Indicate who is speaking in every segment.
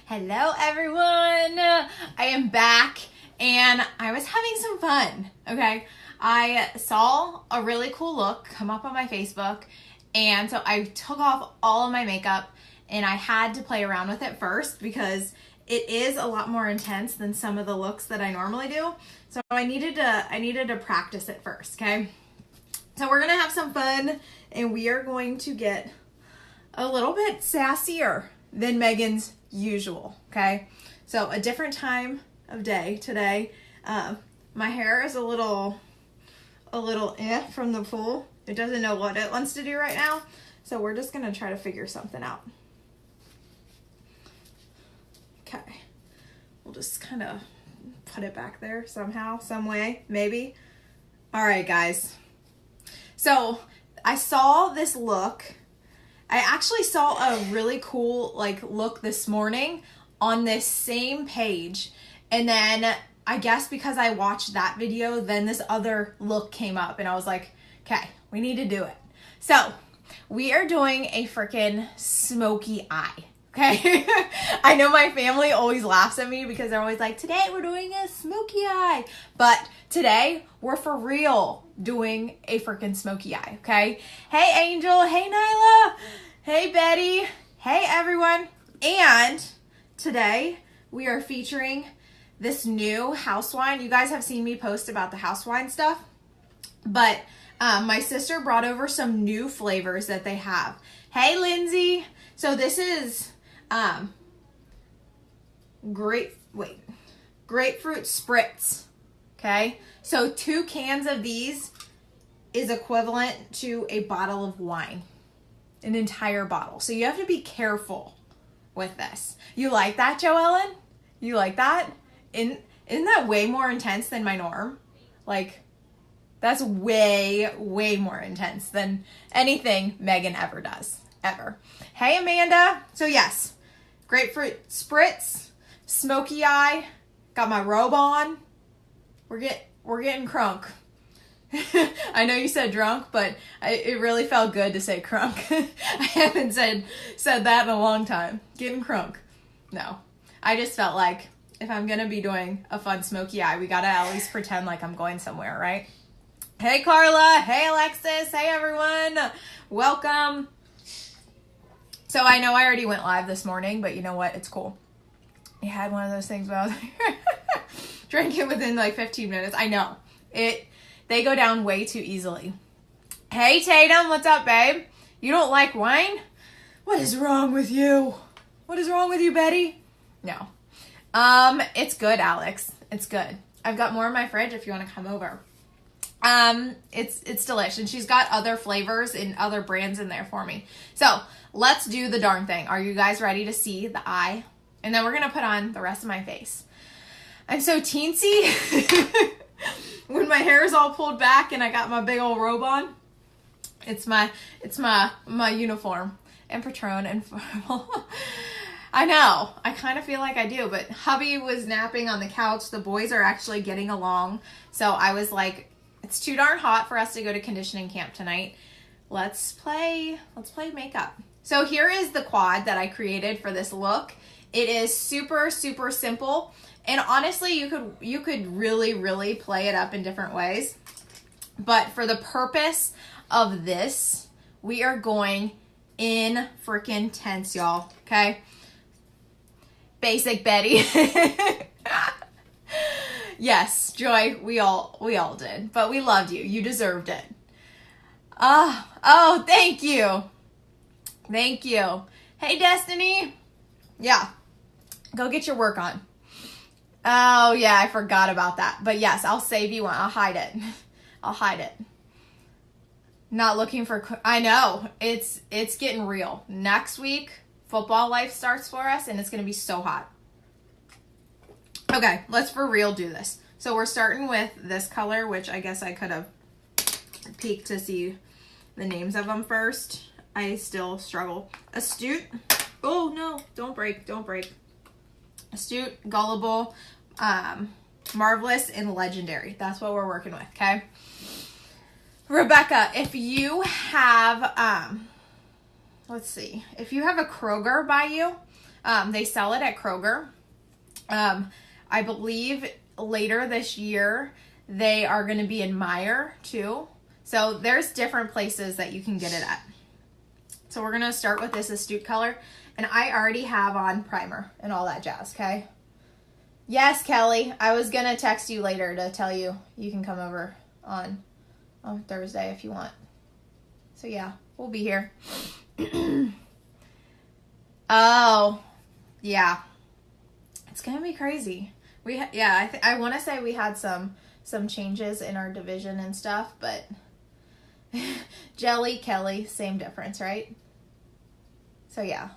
Speaker 1: Hello everyone, I am back and I was having some fun, okay? I saw a really cool look come up on my Facebook and so I took off all of my makeup and I had to play around with it first because it is a lot more intense than some of the looks that I normally do. So I needed to practice it first, okay? So we're gonna have some fun and we are going to get a little bit sassier than Megan's usual, okay? So a different time of day today. My hair is a little from the pool. It doesn't know what it wants to do right now. So we're just gonna try to figure something out. Okay, we'll just kind of put it back there somehow, some way, maybe. All right, guys. So I saw this look. I actually saw a really cool look this morning on this same page. And then I guess because I watched that video, then this other look came up and I was like, okay, we need to do it. So we are doing a freaking smoky eye. Okay. I know my family always laughs at me because they're always like, today we're doing a smoky eye. But today we're for real doing a freaking smoky eye. Okay. Hey Angel. Hey Nyla. Hey Betty. Hey everyone. And today we are featuring this new house wine. You guys have seen me post about the house wine stuff. But my sister brought over some new flavors that they have. Hey Lindsay. So this is grapefruit spritz. Okay, so 2 cans of these is equivalent to a bottle of wine, an entire bottle. So you have to be careful with this. You like that, Joellen? You like that? Isn't that way more intense than my norm? Like, that's way more intense than anything Megan ever does, ever. Hey Amanda. So yes, grapefruit spritz, smoky eye, got my robe on. We're getting crunk. I know you said drunk, but it really felt good to say crunk. I haven't said that in a long time. Getting crunk. No, I just felt like if I'm gonna be doing a fun smoky eye, we gotta at least pretend like I'm going somewhere, right? Hey Carla. Hey Alexis. Hey everyone. Welcome. So I know I already went live this morning, but you know what? It's cool. I had one of those things where I was drinking within like 15 minutes. I know. They go down way too easily. Hey Tatum, what's up, babe? You don't like wine? What is wrong with you? What is wrong with you, Betty? No. It's good, Alex. It's good. I've got more in my fridge if you want to come over. It's delicious. And she's got other flavors and other brands in there for me. So let's do the darn thing. Are you guys ready to see the eye? And then we're going to put on the rest of my face. I'm so teensy when my hair is all pulled back and I got my big old robe on. It's my uniform and Patron and formal. I know. I kind of feel like I do, but hubby was napping on the couch. The boys are actually getting along. So I was like, it's too darn hot for us to go to conditioning camp tonight. Let's play makeup. So here is the quad that I created for this look. It is super simple. And honestly, you could really play it up in different ways. But for the purpose of this, we are going in freaking tense, y'all. Okay? Basic Betty. Yes, Joy, we all did. But we loved you. You deserved it. Oh, thank you. Thank you. Hey, Destiny. Yeah. Go get your work on. Oh, yeah, I forgot about that. But yes, I'll save you one. I'll hide it. I'll hide it. Not looking for... I know. It's getting real. Next week, football life starts for us, and it's going to be so hot. Okay, let's for real do this. So we're starting with this color, which I guess I could have peeked to see the names of them first. I still struggle. Astute. Oh, no. Don't break. Astute, gullible, marvelous, and legendary. That's what we're working with, okay? Rebecca, if you have, let's see. If you have a Kroger by you, They sell it at Kroger. I believe later this year they are going to be in Meijer too. So there's different places that you can get it at. So we're going to start with this astute color. And I already have on primer and all that jazz, okay? Yes, Kelly. I was going to text you later to tell you you can come over on Thursday if you want. So yeah, we'll be here. Oh, yeah. It's going to be crazy. I want to say we had some changes in our division and stuff, but Jelly, Kelly, same difference, right? So yeah,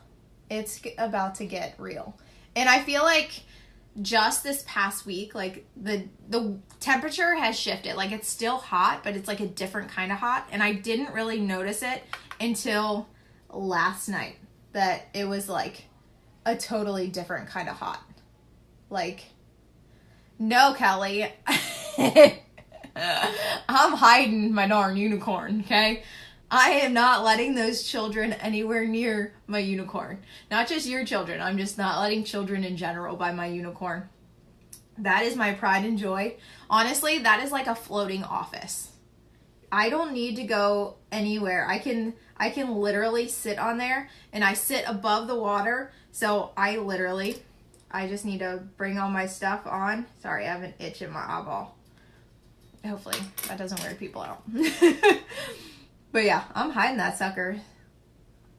Speaker 1: it's about to get real. And I feel like just this past week, like the temperature has shifted. Like it's still hot, but it's like a different kind of hot. And I didn't really notice it until last night that it was like a totally different kind of hot. Like, no, Kelly. I'm hiding my darn unicorn, okay? I am not letting those children anywhere near my unicorn. Not just your children. I'm just not letting children in general by my unicorn. That is my pride and joy. Honestly, that is like a floating office. I don't need to go anywhere. I can literally sit on there, and I sit above the water. So I just need to bring all my stuff on. Sorry, I have an itch in my eyeball. Hopefully that doesn't weird people out. But yeah, I'm hiding that sucker.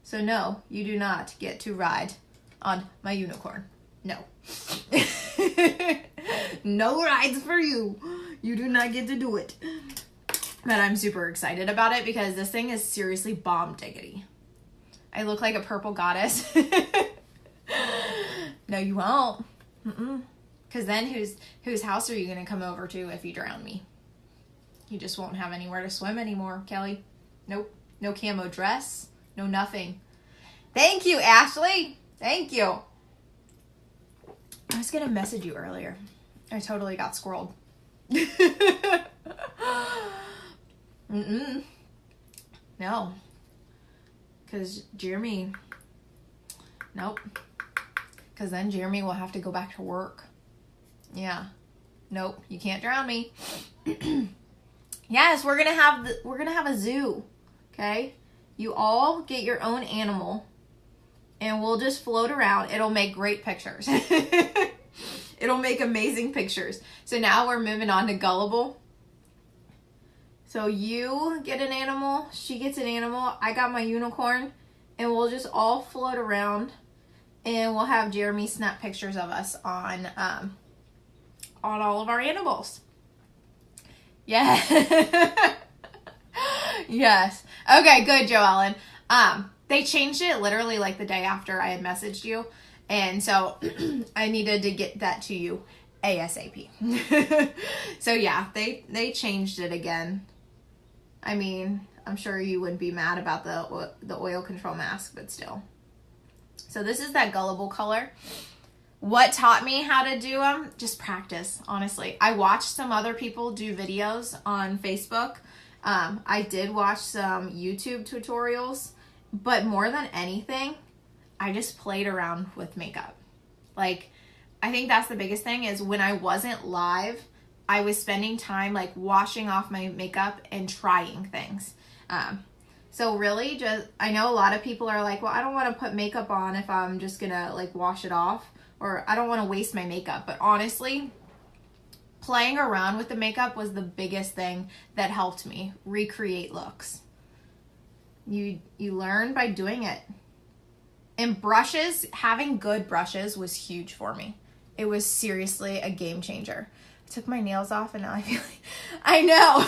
Speaker 1: So no, you do not get to ride on my unicorn. No. No rides for you. You do not get to do it. But I'm super excited about it because this thing is seriously bomb diggity. I look like a purple goddess. No, you won't. Because then whose house are you going to come over to if you drown me? You just won't have anywhere to swim anymore, Kelly. Nope. No camo dress. No nothing. Thank you, Ashley. Thank you. I was going to message you earlier. I totally got squirreled. No. Because Jeremy... Nope. Because then Jeremy will have to go back to work. Yeah. Nope. You can't drown me. Yes, we're gonna have a zoo. Okay? You all get your own animal, and we'll just float around. It'll make great pictures. It'll make amazing pictures. So now we're moving on to Gullible. So you get an animal, she gets an animal, I got my unicorn, and we'll just all float around, and we'll have Jeremy snap pictures of us on all of our animals. Yeah. Yes. Okay, good, Joellen. They changed it literally like the day after I had messaged you. And so I needed to get that to you ASAP. So yeah, they changed it again. I mean, I'm sure you wouldn't be mad about the oil control mask, but still. So this is that Gullible color. What taught me how to do them? Just practice, honestly. I watched some other people do videos on Facebook. I did watch some YouTube tutorials, but more than anything, I just played around with makeup. Like, I think that's the biggest thing is when I wasn't live, I was spending time like washing off my makeup and trying things. So really just, I know a lot of people are like, well, I don't want to put makeup on if I'm just gonna like wash it off, or I don't want to waste my makeup. But honestly, playing around with the makeup was the biggest thing that helped me recreate looks. You learn by doing it. And brushes, having good brushes was huge for me. It was seriously a game changer. I took my nails off and now I feel like, I know.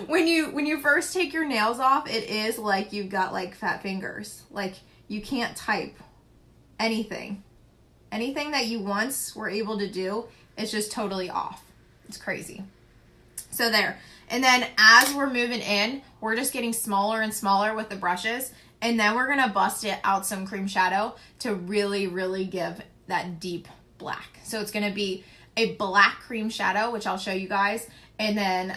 Speaker 1: When you first take your nails off, it is like you've got like fat fingers. Like you can't type anything. Anything that you once were able to do, it's just totally off. It's crazy. So there. And then as we're moving in, we're just getting smaller and smaller with the brushes. And then we're going to bust it out some cream shadow to really, really give that deep black. So it's going to be a black cream shadow, which I'll show you guys. And then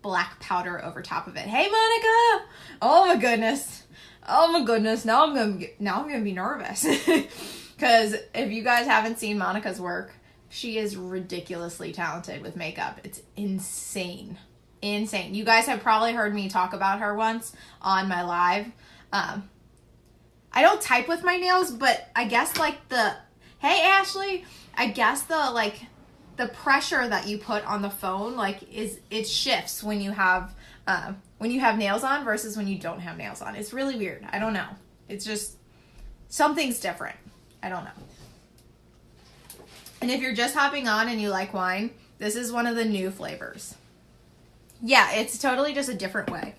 Speaker 1: black powder over top of it. Hey, Monica! Oh my goodness. Oh my goodness. Now I'm going to be nervous. Because if you guys haven't seen Monica's work, she is ridiculously talented with makeup. It's insane. Insane. You guys have probably heard me talk about her once on my live. I don't type with my nails, but I guess like hey Ashley, I guess the pressure that you put on the phone, like it shifts when you have nails on versus when you don't have nails on. It's really weird. I don't know. It's just, something's different. I don't know. And if you're just hopping on and you like wine, this is one of the new flavors. Yeah, it's totally just a different way.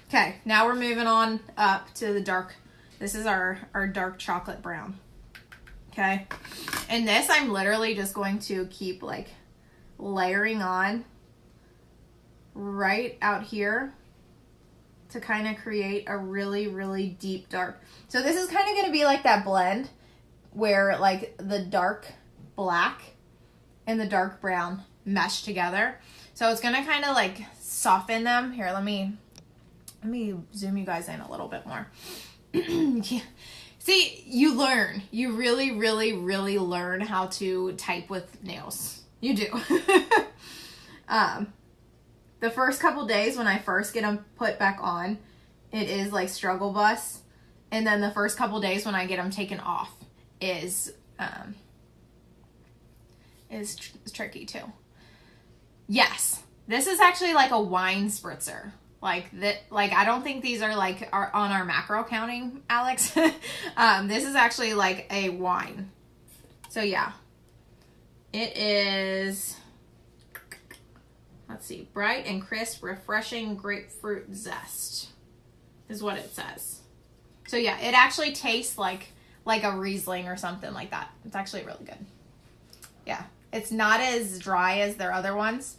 Speaker 1: Okay, now we're moving on up to the dark. This is our dark chocolate brown. Okay, and this I'm literally just going to keep like layering on right out here to kind of create a really, really deep dark. So this is kind of going to be like that blend where like the dark black and the dark brown mesh together. So it's going to kind of like soften them. Here, let me zoom you guys in a little bit more. Yeah. See, you learn. You really, really, really learn how to type with nails. You do. The first couple days when I first get them put back on, it is like struggle bus. And then the first couple days when I get them taken off is tricky too. Yes, this is actually like a wine spritzer. Like that, like I don't think these are on our macro counting, Alex. This is actually like a wine. So yeah, it is. Let's see, bright and crisp, refreshing grapefruit zest is what it says. So yeah, it actually tastes like a Riesling or something like that. It's actually really good. Yeah, it's not as dry as their other ones.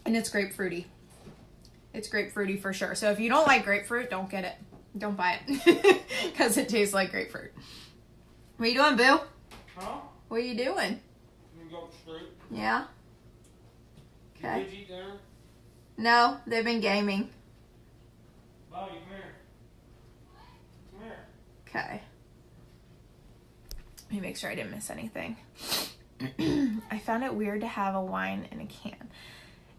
Speaker 1: And it's grapefruity. It's grapefruity for sure. So if you don't like grapefruit, don't get it. Don't buy it. Because it tastes like grapefruit. What are you doing, Boo?
Speaker 2: Huh?
Speaker 1: What are you doing?
Speaker 2: I'm gonna go straight.
Speaker 1: Yeah?
Speaker 2: Did
Speaker 1: Okay.
Speaker 2: kids eat dinner?
Speaker 1: No, they've been gaming.
Speaker 2: Bobby, come here. Come here.
Speaker 1: Okay. Let me make sure I didn't miss anything. I found it weird to have a wine in a can.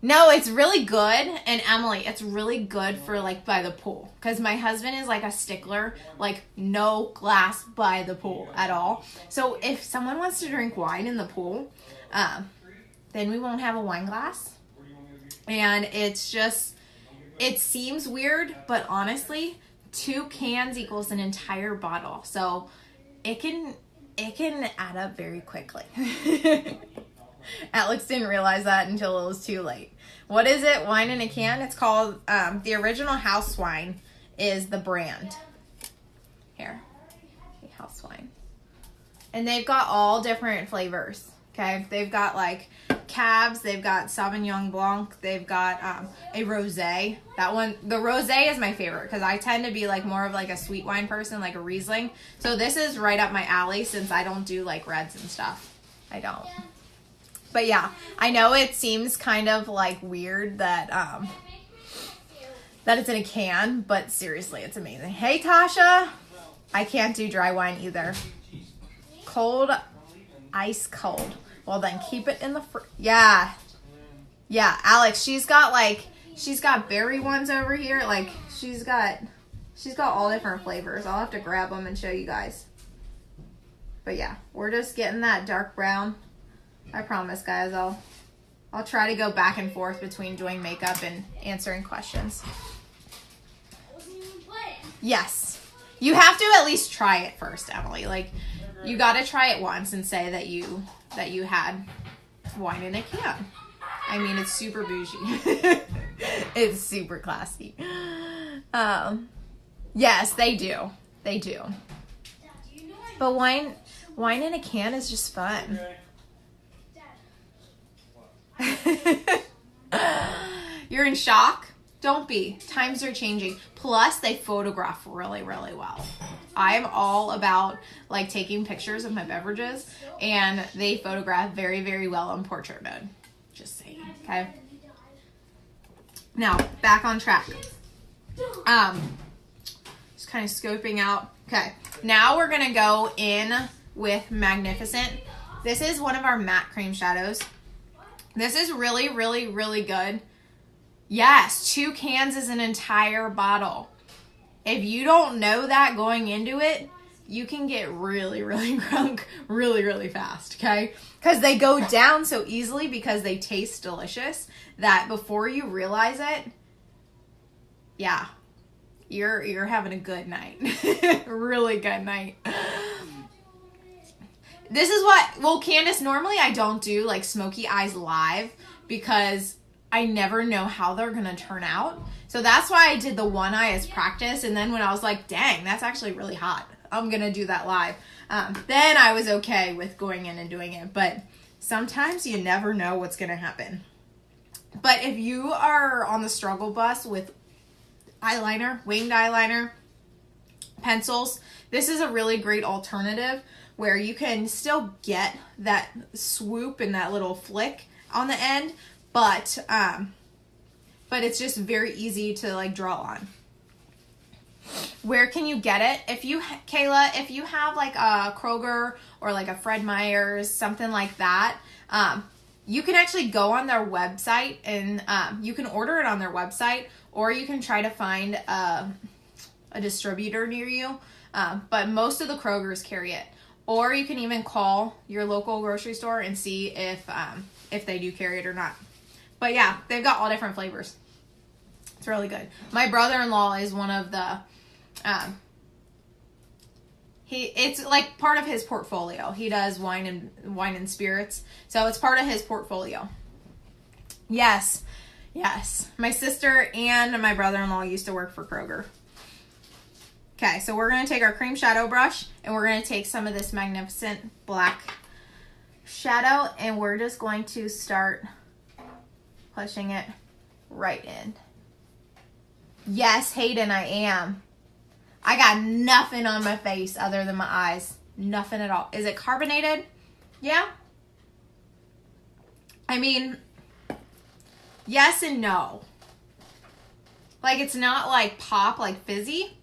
Speaker 1: No, it's really good. And Emily, it's really good for like by the pool. Because my husband is like a stickler. Like no glass by the pool at all. So if someone wants to drink wine in the pool, then we won't have a wine glass. And it's just, it seems weird. But honestly, 2 cans equals an entire bottle. So it can add up very quickly. Alex didn't realize that until it was too late. What is it? Wine in a can? It's called, the Original House Wine is the brand. Here. House Wine. And they've got all different flavors. Okay? They've got like Cabs. They've got Sauvignon Blanc. They've got a Rosé. That one, the Rosé is my favorite because I tend to be like more of like a sweet wine person, like a Riesling. So this is right up my alley since I don't do like reds and stuff. I don't. But yeah, I know it seems kind of like weird that it's in a can, but seriously, it's amazing. Hey, Tasha. I can't do dry wine either. Cold, ice cold. Well, then keep it in the yeah. Yeah, Alex, she's got berry ones over here. Like she's got all different flavors. I'll have to grab them and show you guys. But yeah, we're just getting that dark brown. I promise, guys, I'll try to go back and forth between doing makeup and answering questions. Yes. You have to at least try it first, Emily. Like, you got to try it once and say that you had wine in a can. I mean, it's super bougie. It's super classy. Yes, they do. They do. But wine in a can is just fun. You're in shock? Don't be. Times are changing. Plus, they photograph really, really well. I'm all about like taking pictures of my beverages, and they photograph very, very well in portrait mode. Just saying. Okay. Now, back on track. Just kind of scoping out Okay, now we're gonna go in with Magnificent. This is one of our matte cream shadows. This is really, really, really good. Yes, 2 cans is an entire bottle. If you don't know that going into it, you can get really, really drunk really, really fast, okay? Because they go down so easily because they taste delicious that before you realize it, yeah, you're having a good night. Really good night. This is what, well, Candace, normally I don't do like Smokey Eyes live because I never know how they're going to turn out. So that's why I did the one eye as practice. And then when I was like, dang, that's actually really hot, I'm going to do that live. Then I was okay with going in and doing it. But sometimes you never know what's going to happen. But if you are on the struggle bus with eyeliner, winged eyeliner, pencils, this is a really great alternative where you can still get that swoop and that little flick on the end, but it's just very easy to like draw on. Where can you get it? If you, Kayla, if you have like a Kroger or like a Fred Meyer's, something like that, you can actually go on their website and you can order it on their website, or you can try to find a distributor near you. But most of the Krogers carry it. Or you can even call your local grocery store and see if they do carry it or not. But yeah, they've got all different flavors. It's really good. My brother-in-law is one of the, it's like part of his portfolio. He does wine and spirits. So it's part of his portfolio. Yes. Yes. My sister and my brother-in-law used to work for Kroger. Okay, so we're going to take our cream shadow brush and we're going to take some of this Magnificent black shadow and we're just going to start pushing it right in. Yes, Hayden, I am. I got nothing on my face other than my eyes. Nothing at all. Is it carbonated? Yeah. I mean, yes and no. Like, it's not like pop, like fizzy.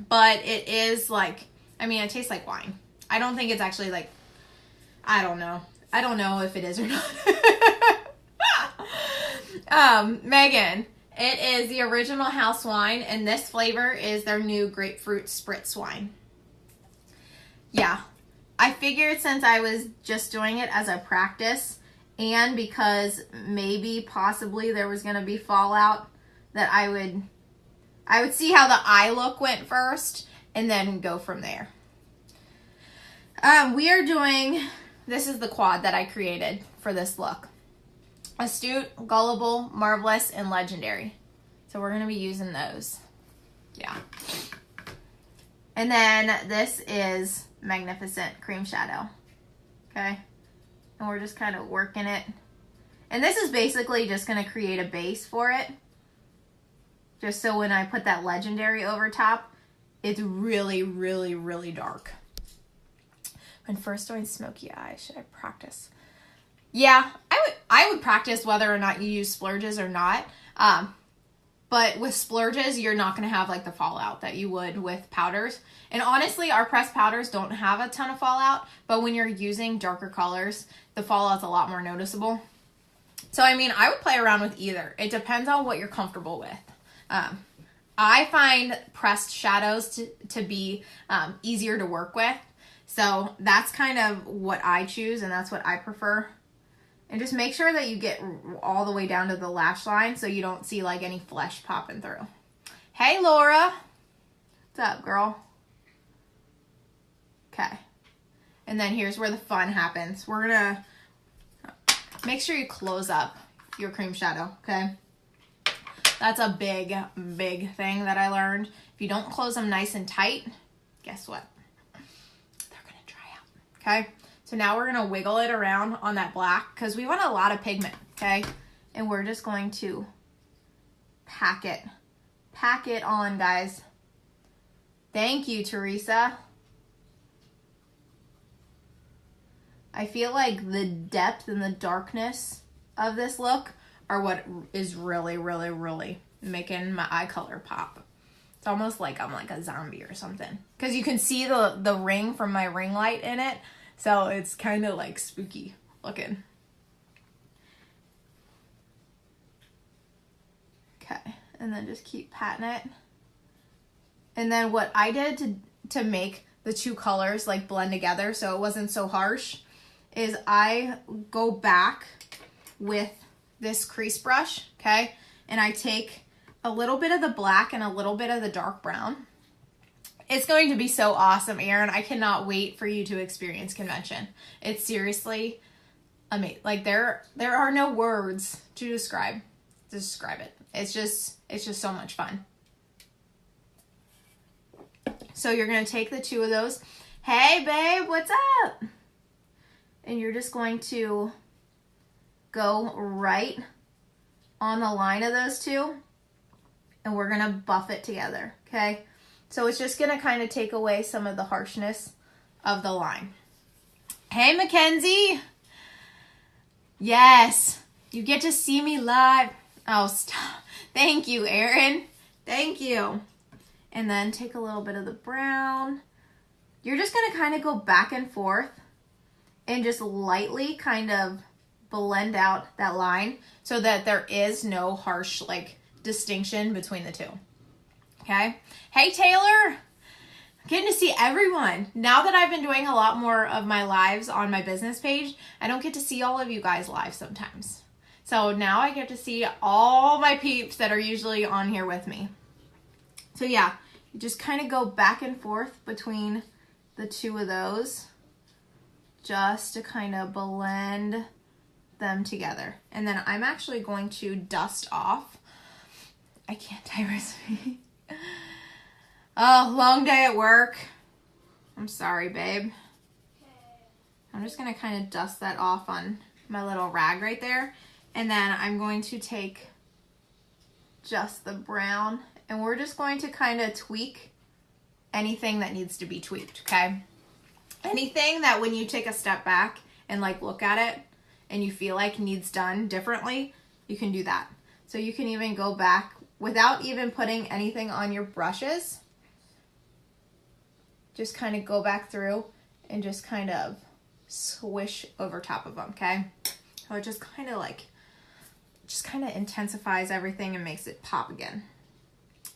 Speaker 1: But it is like, I mean, it tastes like wine. I don't think it's actually like, I don't know. I don't know if it is or not. Megan, it is the original house wine, and this flavor is their new grapefruit spritz wine. Yeah. I figured since I was just doing it as a practice, and because maybe possibly there was going to be fallout, that I would see how the eye look went first and then go from there. We are doing, this is the quad that I created for this look. Astute, Gullible, Marvelous, and Legendary. So we're going to be using those. Yeah. And then this is Magnificent Cream Shadow. Okay. And we're just kind of working it. And this is basically just going to create a base for it. Just so when I put that Legendary over top, it's really, really, really dark. When first doing Smokey Eye, should I practice? Yeah, I would practice whether or not you use splurges or not. But with splurges, you're not going to have like the fallout that you would with powders. And honestly, our pressed powders don't have a ton of fallout. But when you're using darker colors, the fallout's a lot more noticeable. So, I mean, I would play around with either. It depends on what you're comfortable with. I find pressed shadows to be easier to work with. So that's kind of what I choose, and that's what I prefer. And just make sure that you get all the way down to the lash line so you don't see like any flesh popping through. Hey, Laura. What's up, girl? Okay. And then here's where the fun happens. We're going to make sure you close up your cream shadow, okay? That's a big, big thing that I learned. If you don't close them nice and tight, guess what? They're going to dry out, okay? So now we're going to wiggle it around on that black because we want a lot of pigment, okay? And we're just going to pack it. Pack it on, guys. Thank you, Teresa. I feel like the depth and the darkness of this look are what is really, really, really making my eye color pop. It's almost like I'm like a zombie or something. Because you can see the ring from my ring light in it. So it's kind of like spooky looking. Okay, and then just keep patting it. And then what I did to make the two colors like blend together so it wasn't so harsh is I go back with this crease brush, okay? And I take a little bit of the black and a little bit of the dark brown. It's going to be so awesome, Erin. I cannot wait for you to experience convention. It's seriously amazing. Like there are no words to describe it. It's just so much fun. So you're going to take the two of those. Hey, babe, what's up? And you're just going to go right on the line of those two. And we're going to buff it together, okay? So it's just going to kind of take away some of the harshness of the line. Hey, Mackenzie. Yes, you get to see me live. Oh, stop. Thank you, Erin. Thank you. And then take a little bit of the brown. You're just going to kind of go back and forth and just lightly kind of blend out that line so that there is no harsh like distinction between the two. Okay. Hey, Taylor. Getting to see everyone. Now that I've been doing a lot more of my lives on my business page, I don't get to see all of you guys live sometimes. So now I get to see all my peeps that are usually on here with me. So yeah, you just kind of go back and forth between the two of those just to kind of blend them together. And then I'm actually going to dust off. I can't type recipe. Oh, long day at work. I'm sorry, babe. I'm just going to kind of dust that off on my little rag right there. And then I'm going to take just the brown and we're just going to kind of tweak anything that needs to be tweaked, okay? Anything that when you take a step back and like look at it and you feel like needs done differently, you can do that. So you can even go back without even putting anything on your brushes. Just kind of go back through and just kind of swish over top of them, okay? So it just kind of intensifies everything and makes it pop again.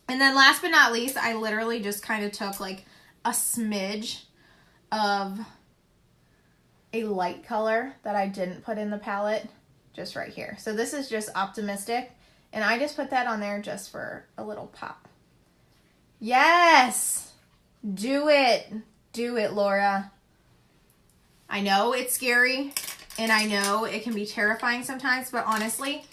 Speaker 1: And then last but not least, I literally just kind of took like a smidge of a light color that I didn't put in the palette just right here. So this is just Optimistic. And I just put that on there just for a little pop. Yes! Do it. Do it, Laura. I know it's scary, and I know it can be terrifying sometimes, but honestly,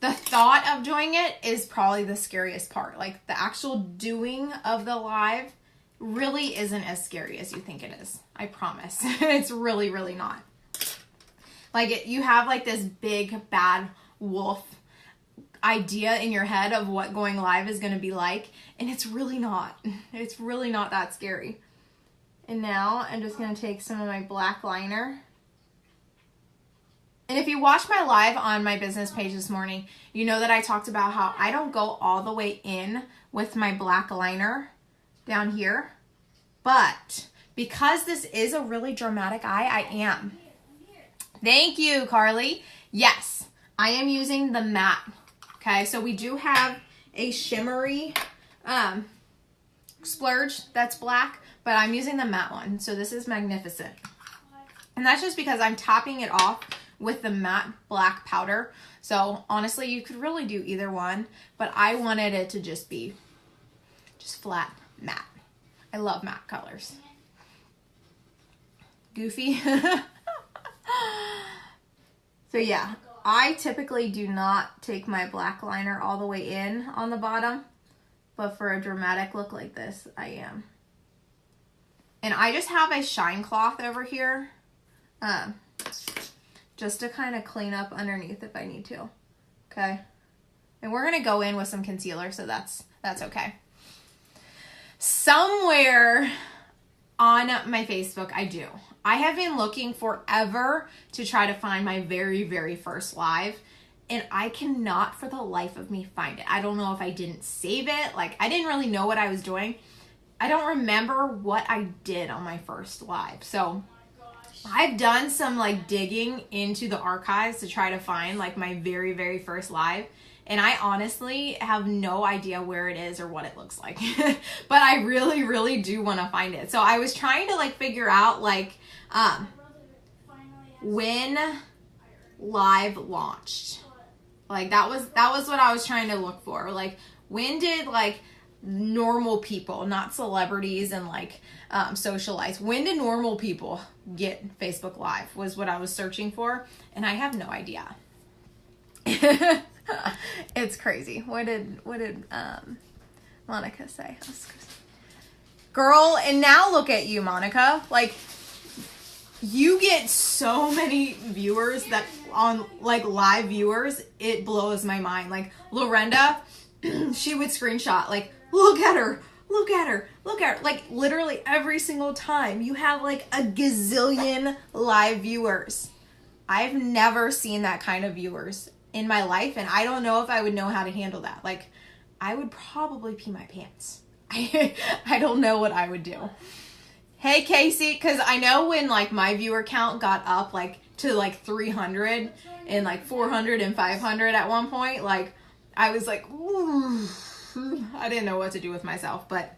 Speaker 1: the thought of doing it is probably the scariest part. Like, the actual doing of the live really isn't as scary as you think it is. I promise. It's really, really not. Like, you have, like, this big, bad wolf idea in your head of what going live is going to be like, and it's really not. It's really not that scary. And now I'm just going to take some of my black liner. And if you watched my live on my business page this morning, you know that I talked about how I don't go all the way in with my black liner down here. But because this is a really dramatic eye, I am. Thank you, Carly. Yes, I am using the matte. Okay, so we do have a shimmery splurge that's black, but I'm using the matte one. So this is Magnificent. And that's just because I'm topping it off with the matte black powder. So honestly, you could really do either one, but I wanted it to just be just flat matte. I love matte colors. Goofy. So yeah, I typically do not take my black liner all the way in on the bottom, but for a dramatic look like this, I am. And I just have a shine cloth over here, just to kind of clean up underneath if I need to, okay? And we're gonna go in with some concealer, so that's okay. Somewhere on my Facebook, I have been looking forever to try to find my very, very first live. and I cannot for the life of me find it. I don't know if I didn't save it. Like, I didn't really know what I was doing. I don't remember what I did on my first live. So I've done some like digging into the archives to try to find like my very, very first live. And I honestly have no idea where it is or what it looks like. But I really, really do want to find it. So I was trying to like figure out like when live launched. Like that was what I was trying to look for. Like, when did like normal people, not celebrities and like socialites, when did normal people get Facebook Live was what I was searching for, and I have no idea. It's crazy. What did Monica say? Girl, and now look at you, Monica. Like, you get so many viewers that on like live viewers, it blows my mind. Like Lorenda, she would screenshot like, look at her, look at her, look at her. Like literally every single time you have like a gazillion live viewers. I've never seen that kind of viewers in my life, and I don't know if I would know how to handle that. Like, I would probably pee my pants. I don't know what I would do. Hey Casey, because I know when like my viewer count got up like to like 300 and like 400 and 500 at one point, like I was like, ooh, I didn't know what to do with myself. But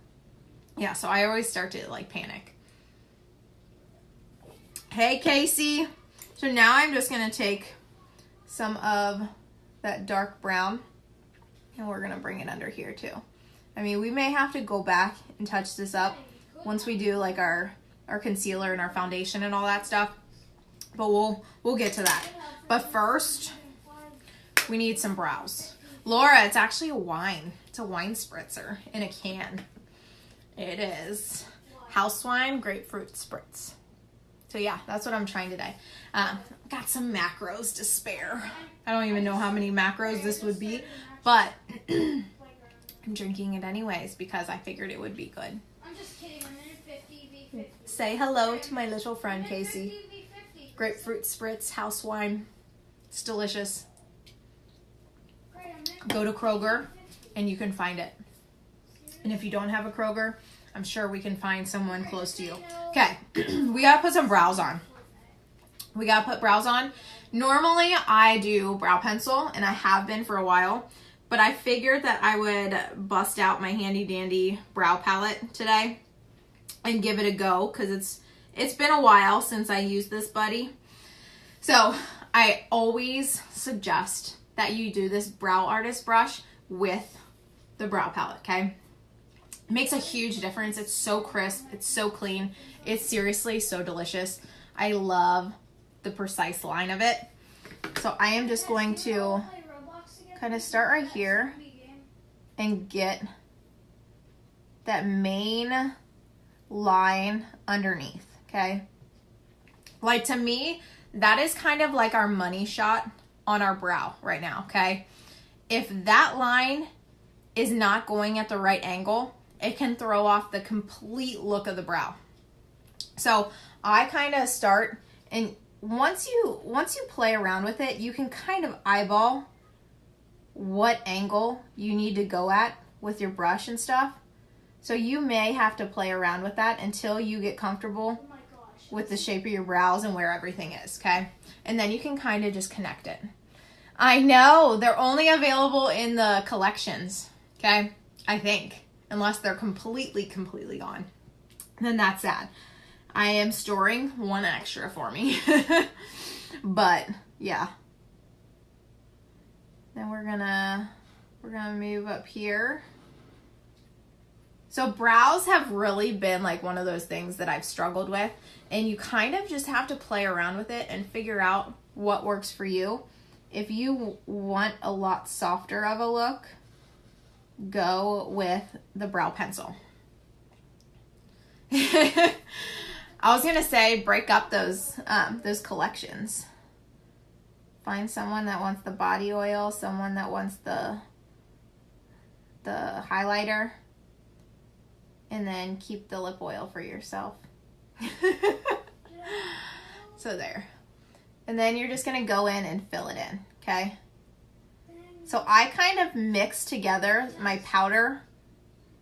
Speaker 1: yeah, so I always start to like panic. Hey Casey. So now I'm just going to take some of that dark brown and we're going to bring it under here too. I mean, we may have to go back and touch this up once we do like our concealer and our foundation and all that stuff. But we'll get to that. But first, we need some brows. Laura, it's actually a wine. It's a wine spritzer in a can. It is house wine grapefruit spritz. So yeah, that's what I'm trying today. Got some macros to spare. I don't even know how many macros this would be, but I'm drinking it anyways because I figured it would be good.
Speaker 3: I'm just kidding. I'm in 50v50.
Speaker 1: Say hello to my little friend Casey. Grapefruit spritz, house wine. It's delicious. Go to Kroger and you can find it. And if you don't have a Kroger, I'm sure we can find someone close to you. Okay, we gotta put some brows on. We gotta put brows on. Normally I do brow pencil, and I have been for a while, but I figured that I would bust out my handy dandy brow palette today and give it a go, because it's been a while since I used this buddy. So I always suggest that you do this brow artist brush with the brow palette, okay? It makes a huge difference. It's so crisp. It's so clean. It's seriously so delicious. I love the precise line of it. So I am just going to kind of start right here and get that main line underneath, okay? Like, to me, that is kind of like our money shot on our brow right now, okay? If that line is not going at the right angle, it can throw off the complete look of the brow. So I kind of start, and once you play around with it, you can kind of eyeball what angle you need to go at with your brush and stuff. So you may have to play around with that until you get comfortable with the shape of your brows and where everything is, okay? And then you can kind of just connect it. I know, they're only available in the collections, okay? I think, unless they're completely gone. Then that's sad. I am storing one extra for me. But yeah. Then we're gonna move up here. So brows have really been like one of those things that I've struggled with, and you kind of just have to play around with it and figure out what works for you. If you want a lot softer of a look, go with the brow pencil. I was gonna say break up those collections. Find someone that wants the body oil, someone that wants the highlighter, and then keep the lip oil for yourself. So there. And then you're just gonna go in and fill it in, okay? So I kind of mix together my powder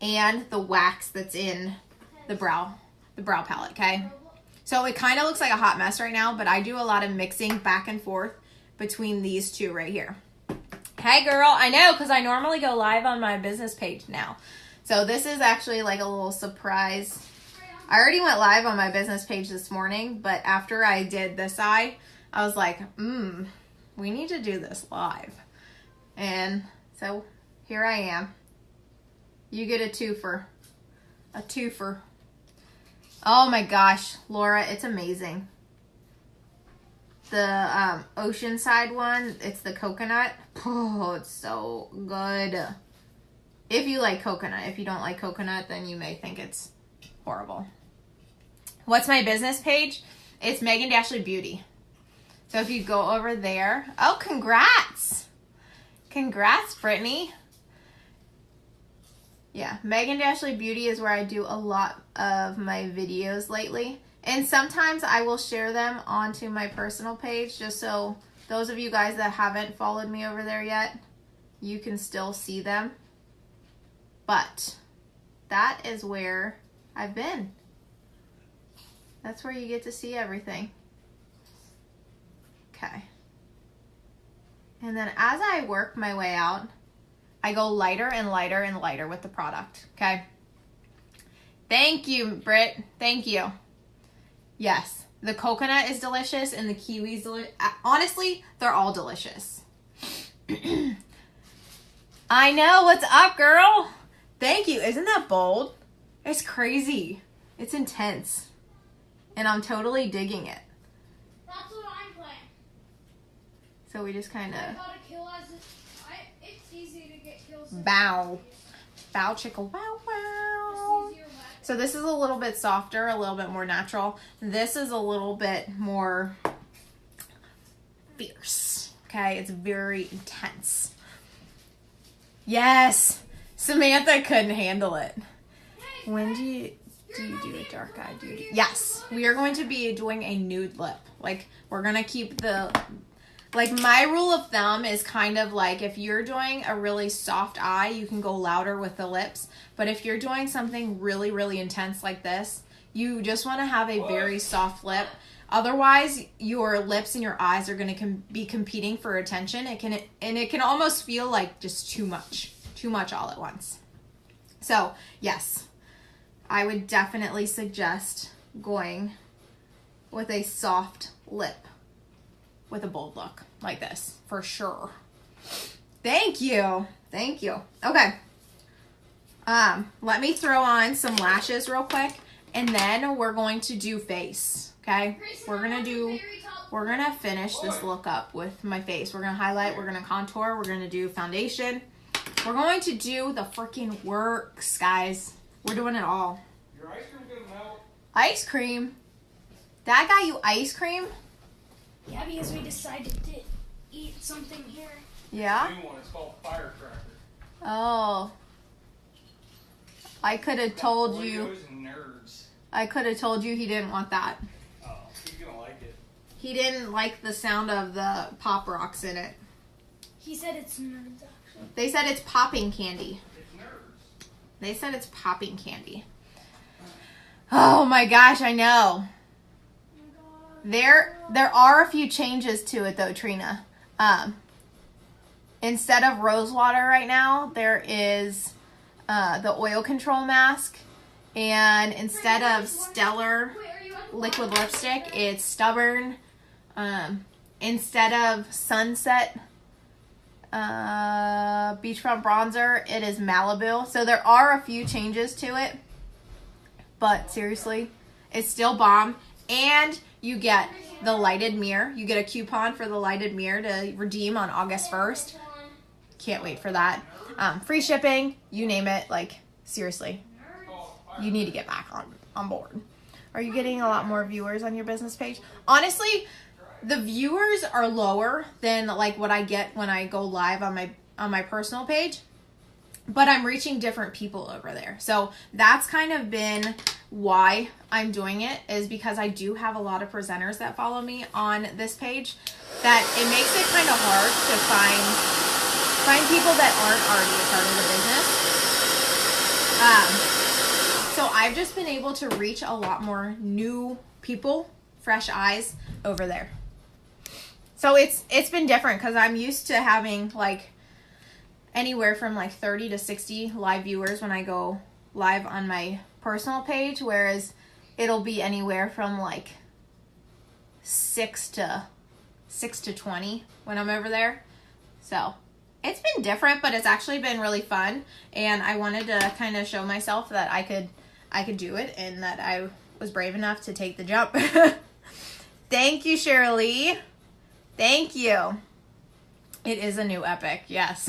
Speaker 1: and the wax that's in the brow palette, okay? So it kind of looks like a hot mess right now, but I do a lot of mixing back and forth between these two right here. Hey girl, I know, because I normally go live on my business page now. So this is actually like a little surprise. I already went live on my business page this morning, but after I did this eye, I was like, we need to do this live. And so here I am. You get a twofer. A twofer. Oh my gosh, Laura, it's amazing. The Oceanside one, it's the coconut. Oh, it's so good. If you like coconut. If you don't like coconut, then you may think it's horrible. What's my business page? It's Megan Dashley Beauty. So if you go over there. Oh, congrats. Congrats, Brittany. Yeah, Megan Dashley Beauty is where I do a lot of my videos lately. And sometimes I will share them onto my personal page just so those of you guys that haven't followed me over there yet, you can still see them. But that is where I've been. That's where you get to see everything. Okay. And then as I work my way out, I go lighter and lighter and lighter with the product, okay? Thank you, Britt. Thank you. Yes, the coconut is delicious and the kiwi is delicious. Honestly, they're all delicious. I know. What's up, girl? Thank you. Isn't that bold? It's crazy. It's intense. And I'm totally digging it.
Speaker 3: That's what I'm playing.
Speaker 1: So we just kind
Speaker 3: I
Speaker 1: of...
Speaker 3: got a kill as it's easy to get kills.
Speaker 1: Bow. Bow chicka wow wow. So this is a little bit softer, a little bit more natural. This is a little bit more fierce. Okay, it's very intense. Yes, Samantha couldn't handle it. When do you do a dark eye duty? Yes, we are going to be doing a nude lip. Like, we're going to keep the... Like, my rule of thumb is kind of like if you're doing a really soft eye, you can go louder with the lips. But if you're doing something really, really intense like this, you just want to have a very soft lip. Otherwise, your lips and your eyes are going to be competing for attention. It can almost feel like just too much all at once. So, yes, I would definitely suggest going with a soft lip. With a bold look like this, for sure. Thank you. Thank you. Okay. Let me throw on some lashes real quick, and then we're going to do face. Okay? We're gonna finish this look up with my face. We're gonna highlight, we're gonna contour, we're gonna do foundation. We're going to do the freaking works, guys. We're doing it all.
Speaker 2: Your ice cream gonna melt?
Speaker 1: Ice cream? That got you ice cream?
Speaker 3: Yeah, because we decided to eat something here.
Speaker 1: Yeah?
Speaker 2: New one. It's called Firecracker.
Speaker 1: Oh. I could have told you.
Speaker 2: Oreos and nerds.
Speaker 1: I could have told you he didn't want that.
Speaker 2: Oh, he's gonna like it.
Speaker 1: He didn't like the sound of the pop rocks in it.
Speaker 3: He said it's nerds, actually.
Speaker 1: They said it's popping candy.
Speaker 2: It's nerds.
Speaker 1: They said it's popping candy. Oh my gosh, I know. There are a few changes to it though, Trina. Instead of rose water right now, there is the oil control mask, and instead of Stellar liquid lipstick, it's Stubborn. Instead of Sunset beachfront bronzer, it is Malibu. So there are a few changes to it, but seriously, it's still bomb. And you get the lighted mirror. You get a coupon for the lighted mirror to redeem on August 1st. Can't wait for that. Free shipping, you name it. Like, seriously, you need to get back on board. Are you getting a lot more viewers on your business page? Honestly, the viewers are lower than like what I get when I go live on my personal page. But I'm reaching different people over there. So that's kind of been why I'm doing it, is because I do have a lot of presenters that follow me on this page, that it makes it kind of hard to find find people that aren't already a part of the business. So I've just been able to reach a lot more new people, fresh eyes over there. So it's been different because I'm used to having like anywhere from like 30 to 60 live viewers when I go live on my personal page, whereas it'll be anywhere from like 6 to 20 when I'm over there. So it's been different, but it's actually been really fun, and I wanted to kind of show myself that I could do it and that I was brave enough to take the jump. Thank you, Shirley. Thank you. It is a new epic, yes.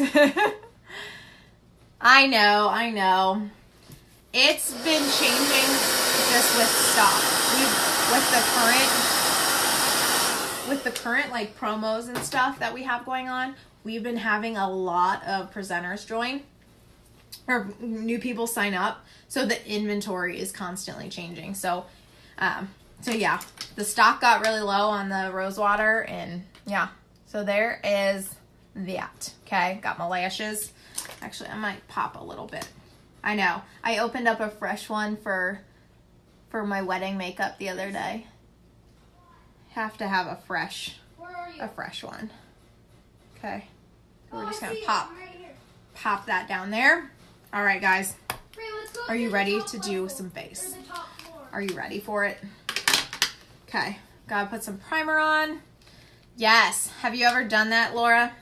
Speaker 1: I know. It's been changing just with stock. With the current like promos and stuff that we have going on, we've been having a lot of presenters join or new people sign up. So the inventory is constantly changing. So yeah, the stock got really low on the rosewater, and yeah, so there is that. Okay, got my lashes. Actually, I might pop a little bit. I know. I opened up a fresh one for my wedding makeup the other day. Have to have a fresh one. Okay. So we're just gonna pop that down there. All right, guys. Are you ready to do some face? Are you ready for it? Okay. Gotta put some primer on. Yes. Have you ever done that, Laura?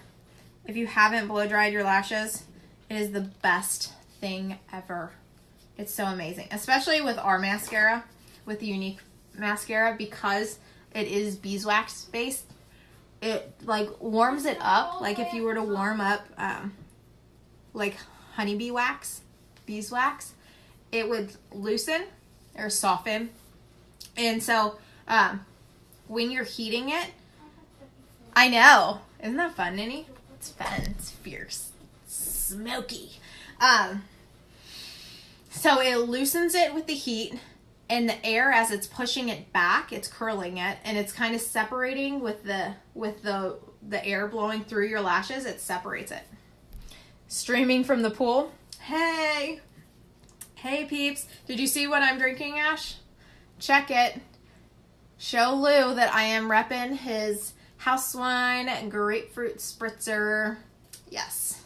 Speaker 1: If you haven't blow dried your lashes, it is the best thing ever. It's so amazing, especially with our mascara, with the Unique mascara, because it is beeswax based. It like warms it up. Like if you were to warm up like honeybee wax, beeswax, it would loosen or soften. And so when you're heating it, I know, isn't that fun, Ninny? It's fun. It's fierce. Smoky. So it loosens it with the heat, and the air, as it's pushing it back, it's curling it, and it's kind of separating with the air blowing through your lashes. It separates it. Streaming from the pool. Hey peeps, did you see what I'm drinking, Ash? Check it. Show Lou that I am repping his house wine and grapefruit spritzer. Yes.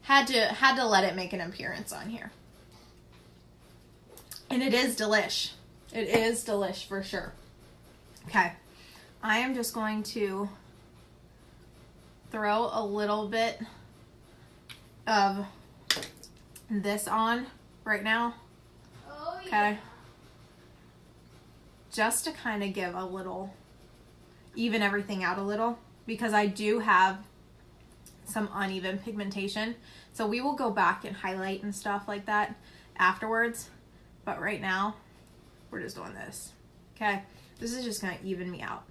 Speaker 1: Had to let it make an appearance on here. And it is delish. It is delish for sure. Okay. I am just going to throw a little bit of this on right now.
Speaker 3: Oh, yeah.
Speaker 1: Okay. Just to kind of give a little, even everything out a little, because I do have some uneven pigmentation. So we will go back and highlight and stuff like that afterwards. But right now, we're just doing this. Okay? This is just going to even me out.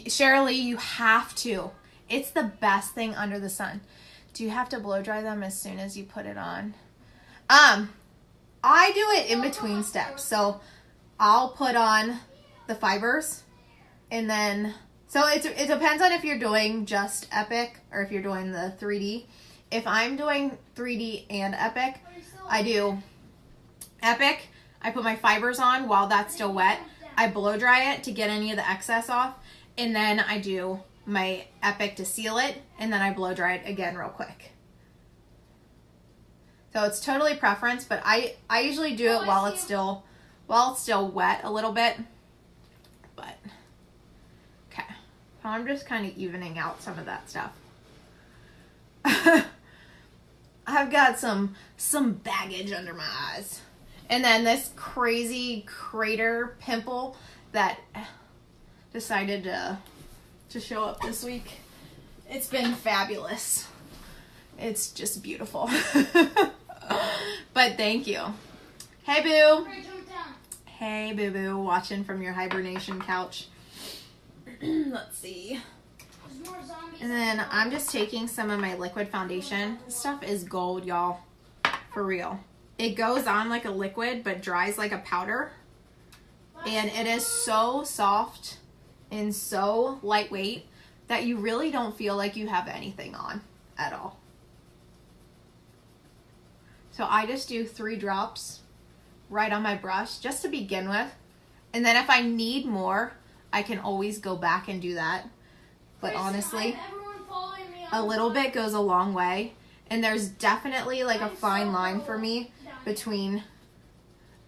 Speaker 1: Shirley, you have to. It's the best thing under the sun. Do you have to blow dry them as soon as you put it on? I do it in between steps. So I'll put on the fibers, and then, so it depends on if you're doing just Epic or if you're doing the 3D. If I'm doing 3D and Epic, I do Epic. I put my fibers on while that's still wet. I blow dry it to get any of the excess off, and then I do my Epic to seal it, and then I blow dry it again real quick. So it's totally preference, but I usually do it while it's still wet a little bit. But okay, so I'm just kind of evening out some of that stuff. I've got some baggage under my eyes. And then this crazy crater pimple that decided to show up this week. It's been fabulous. It's just beautiful. But thank you. Hey, Boo. Hey, Boo Boo, watching from your hibernation couch. Let's see. And then I'm just taking some of my liquid foundation. This stuff is gold, y'all. For real. It goes on like a liquid, but dries like a powder. And it is so soft and so lightweight. that you really don't feel like you have anything on at all. So I just do 3 drops right on my brush just to begin with. And then if I need more, I can always go back and do that. But honestly, a little bit goes a long way. And there's definitely like a fine line for me between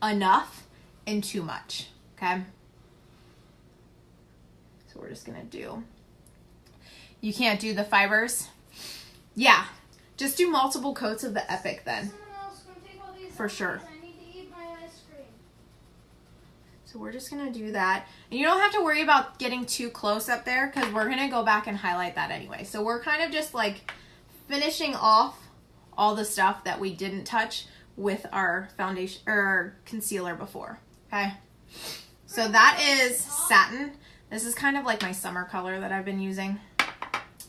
Speaker 1: enough and too much, okay? So we're just gonna do, you can't do the fibers? Yeah, just do multiple coats of the Epic then, for sure. So we're just gonna do that. And you don't have to worry about getting too close up there because we're gonna go back and highlight that anyway. So we're kind of just like finishing off all the stuff that we didn't touch with our foundation or our concealer before, okay? So that is Satin. This is kind of like my summer color that I've been using.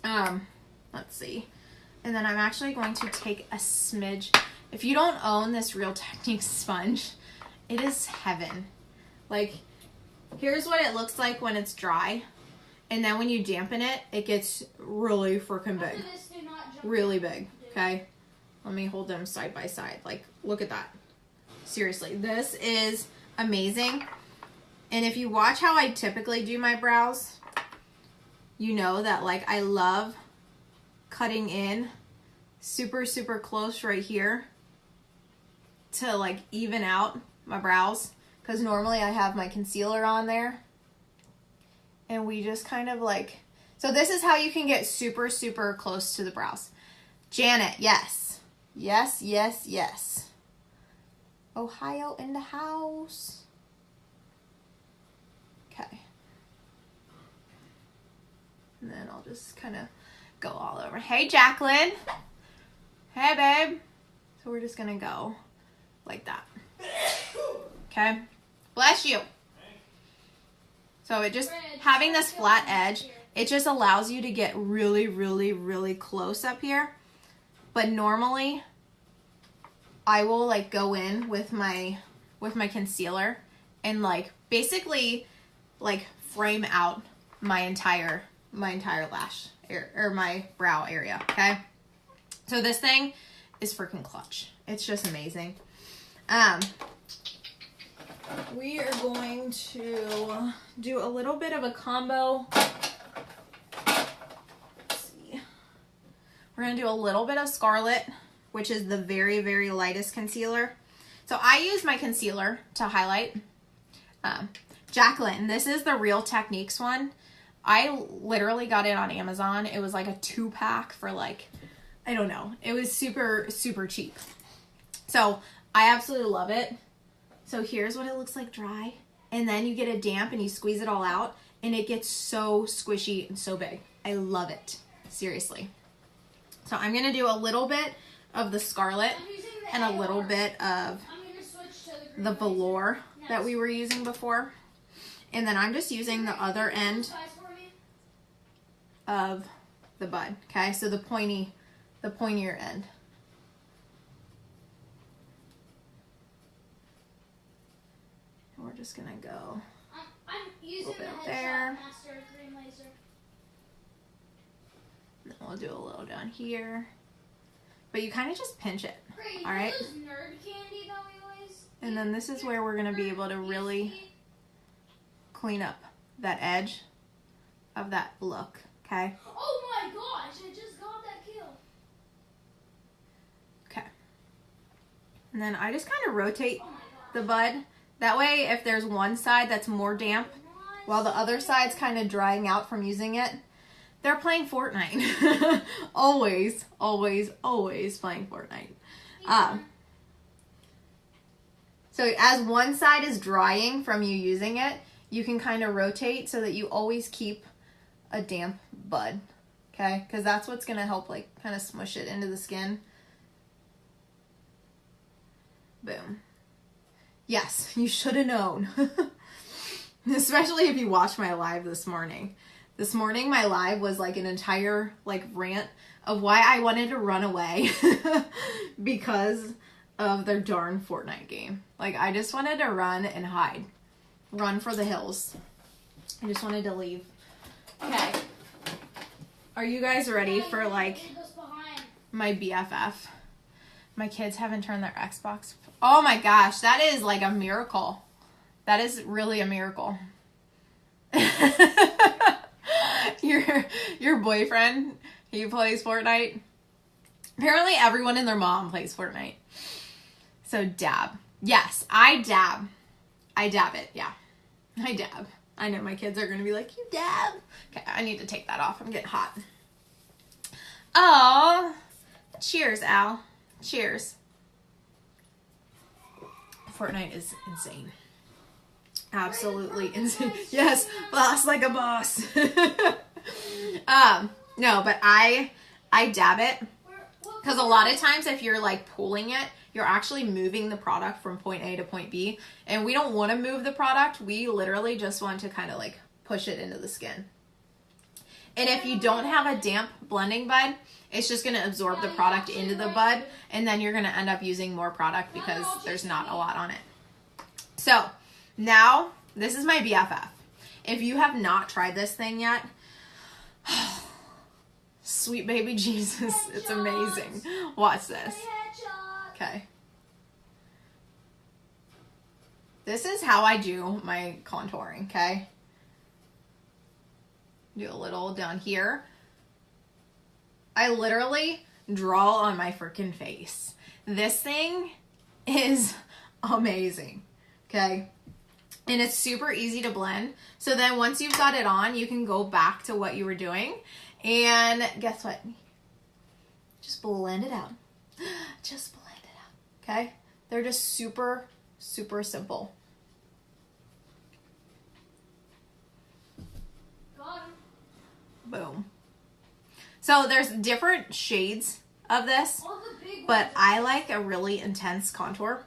Speaker 1: Let's see. And then I'm actually going to take a smidge. If you don't own this Real Techniques sponge, it is heaven. Like, here's what it looks like when it's dry. And then when you dampen it, it gets really freaking big. Really big, okay? Let me hold them side by side. Like, look at that. Seriously, this is amazing. And if you watch how I typically do my brows, you know that, like, I love cutting in super, super close right here to, like, even out my brows. Because normally I have my concealer on there. And we just kind of, like... So this is how you can get super, super close to the brows. Janet, yes. Yes, yes, yes. Ohio in the house. Okay. And then I'll just kind of go all over. Hey, Jacqueline. Hey, babe. So we're just going to go like that. Okay. Bless you. So it just, having this flat edge, it just allows you to get really, really, really close up here. But normally, I will like go in with my concealer and like basically like frame out my entire lash or my brow area, okay? So this thing is freaking clutch. It's just amazing. We are going to do a little bit of a combo. Let's see. We're going to do a little bit of Scarlet, which is the very, very lightest concealer. So I use my concealer to highlight. Jacqueline, this is the Real Techniques one. I literally got it on Amazon. It was like a 2-pack for like, I don't know. It was super, super cheap. So I absolutely love it. So here's what it looks like dry. And then you get a damp and you squeeze it all out. And it gets so squishy and so big. I love it. Seriously. So I'm going to do a little bit of the Scarlet and a little bit of the velour that we were using before. And then I'm just using the other end of the bud. Okay, so the pointier end. And we're just gonna go a little bit up there. And then we'll do a little down here. But you kind of just pinch it. All right. And then this is where we're gonna be able to really clean up that edge of that look, okay?
Speaker 3: Oh my gosh, I just got that kill.
Speaker 1: Okay. And then I just kind of rotate the bud. That way, if there's one side that's more damp, while the other side's kind of drying out from using it, they're playing Fortnite. Always, always, always playing Fortnite. So as one side is drying from you using it, you can kind of rotate so that you always keep a damp bud, okay? Because that's what's going to help like kind of smush it into the skin. Boom. Yes, you should have known. Especially if you watched my live this morning. This morning my live was like an entire like rant of why I wanted to run away because of their darn Fortnite game. Like I just wanted to run and hide. Run for the hills. I just wanted to leave. Okay. Are you guys ready for like
Speaker 3: It goes behind.
Speaker 1: my BFF? My kids haven't turned their Xbox. Oh my gosh, that is like a miracle. That is really a miracle. Your boyfriend, he plays Fortnite. Apparently everyone and their mom plays Fortnite. So dab. Yes, I dab. I dab it, yeah. I dab. I know my kids are going to be like, you dab. Okay, I need to take that off. I'm getting hot. Oh, cheers, Al. Cheers. Fortnite is insane. Absolutely insane. Yes, boss like a boss. No, but I dab it because a lot of times if you're like pulling it, you're actually moving the product from point A to point B, and we don't want to move the product. We literally just want to kind of like push it into the skin. And if you don't have a damp blending bud, it's just going to absorb the product into the bud, and then you're going to end up using more product because there's not a lot on it. So now this is my BFF. If you have not tried this thing yet, sweet baby Jesus, it's amazing. Watch this. Okay. This is how I do my contouring, okay? Do a little down here. I literally draw on my freaking face. This thing is amazing, okay? And it's super easy to blend. So then once you've got it on, you can go back to what you were doing. And guess what? Just blend it out. Just blend it out, okay? They're just super, super simple.
Speaker 3: Got him.
Speaker 1: Boom. So there's different shades of this,
Speaker 3: All the big
Speaker 1: but
Speaker 3: ones.
Speaker 1: I like a really intense contour,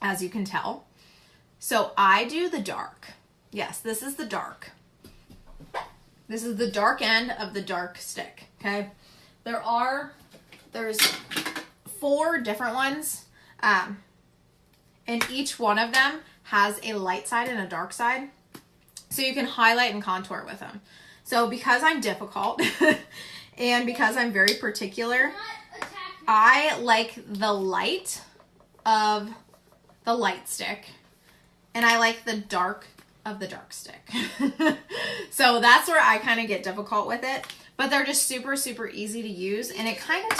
Speaker 1: as you can tell. So I do the dark. Yes, this is the dark. This is the dark end of the dark stick, okay? There's 4 different ones, and each one of them has a light side and a dark side, so you can highlight and contour with them. So because I'm difficult and because I'm very particular,
Speaker 3: Not attack me.
Speaker 1: I like the light of the light stick, and I like the dark of the dark stick. So that's where I kind of get difficult with it, but they're just super, super easy to use, and it kind of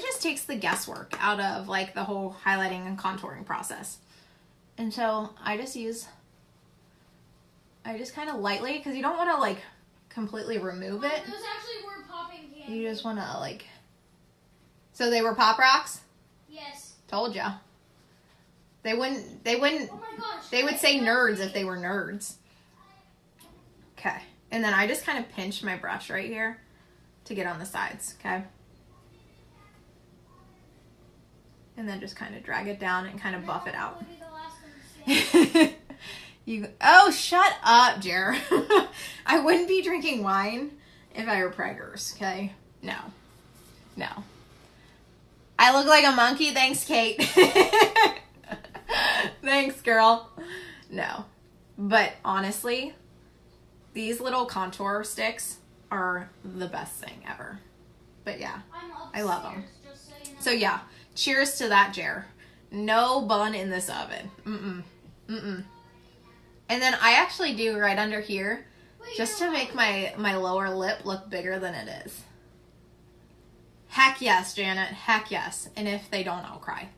Speaker 1: just takes the guesswork out of like the whole highlighting and contouring process. And so I just kind of lightly, because you don't want to like completely remove it.
Speaker 3: Those actually were popping candy.
Speaker 1: You just want to like, so they were Pop Rocks?
Speaker 3: Yes.
Speaker 1: Told ya. They wouldn't,
Speaker 3: Oh my gosh.
Speaker 1: they would say nerds if they were nerds. Okay. And then I just kind of pinch my brush right here to get on the sides, okay? And then just kind of drag it down and kind of buff it out.
Speaker 3: Will be the last one to say.
Speaker 1: Oh, shut up, Jer. I wouldn't be drinking wine if I were preggers, okay? No. No. I look like a monkey? Thanks, Kate. Thanks, girl. No. But honestly, these little contour sticks are the best thing ever. But yeah,
Speaker 3: I'm upstairs,
Speaker 1: I love 'em.
Speaker 3: just so you know.
Speaker 1: so yeah, cheers to that, Jer. No bun in this oven. Mm-mm. Mm-mm. And then I actually do right under here,
Speaker 3: Wait,
Speaker 1: just
Speaker 3: you're
Speaker 1: to make my lower lip look bigger than it is. Heck yes, Janet. Heck yes. And if they don't, I'll cry.